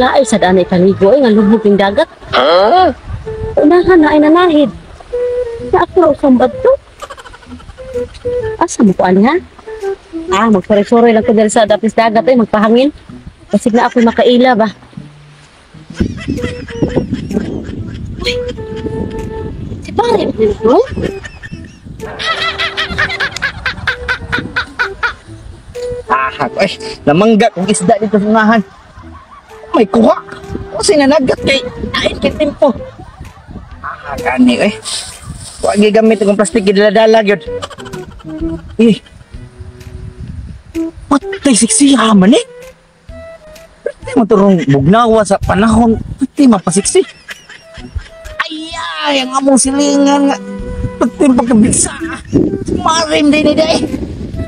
wala ay sa danay kaligo ay nga lubog ng dagat. Unahan na ay nanahid. Na ako sambad to. Asa mo ko ani ha? Magpare-sore lang ko dyan sa dapis dagat ay magpahangin. Kasi na ako makaila ba? Uy! Si pare, no? Namangga kong isda dito sa unahan. May kuha. Kasi nanagat kay ain kay tempo. Gani Huwag gigamit akong plastic gidala-dala gyud. Patay siksi man Patay mo turong bugnawa sa panahon. Patay mapasiksi. Ay, ang among silingan nga. Patay pagkabisa. Marim din ni day.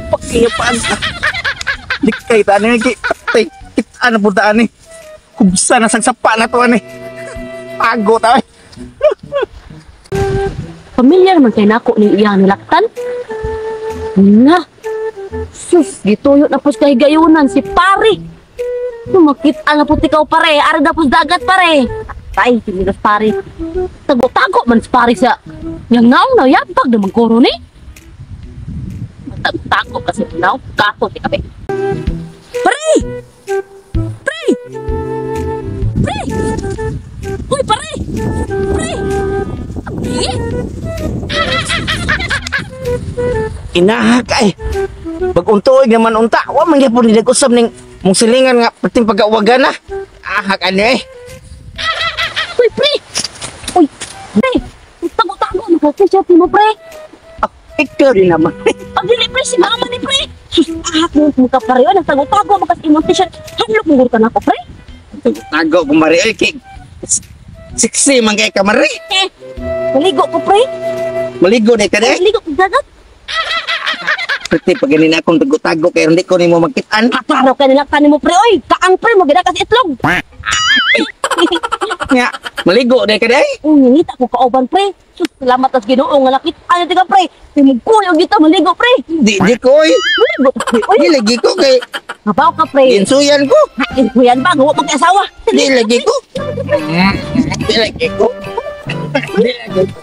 Pakiyapan. Dikay tani kay patay. Kita na punta ani. Kubsa na sagsapa na to ani. Pago ta. Pamilyar man kay nako ning iyang nilaktan. Nga. Sus, gituyo na pos kay gayunan si pare. Sumakit ang puti ka pare, ara na pos dagat pare. Tay, sinilas pare. Tago-tago man si pare sa yang naong na yapag na magkoro ni. Tago kasi naong kato ti kape. Pare! Pare! Pare! Uy, pare! Pare! Inahak ay. Pag-untuig naman unta, wa man gyapon ni usab ning mong silingan nga perting pagawagan na. Ahak ani Uy, pre! Uy, pre! Tago-tago na kasi siya mo, pre! Ikaw rin naman. Ang dili, pre, si mama ni pre! Sus, ahak mo ka pare, nagtago-tago makas imong t-shirt. Hanlok mo ka na ako, pre! Tago ko mari ay kay siksi man kay kamari. Maligo ko, pre! Maligo na ka day. Maligo ko dagat! Perti pag ganin akong tago-tago kay hindi ko nimo magkitaan. Kataraw ka nilaktan mo, pre! Oy, kaang pre, mo gina kasi itlog! Nga, maligo na ka day. Ngingita ko kauban, pre! Sus, salamat as ginoo nga nakit. Ano tiga, pre? Timugkuyo kita, maligo, pre! Di ko Maligo, pre! Uy, Di lagi ko kay nabaw ka, pre! insuyan ko. Kuyan ba? Gawa mag-asawa! Di lagi ko. Di lagi ko. Di lagi ko.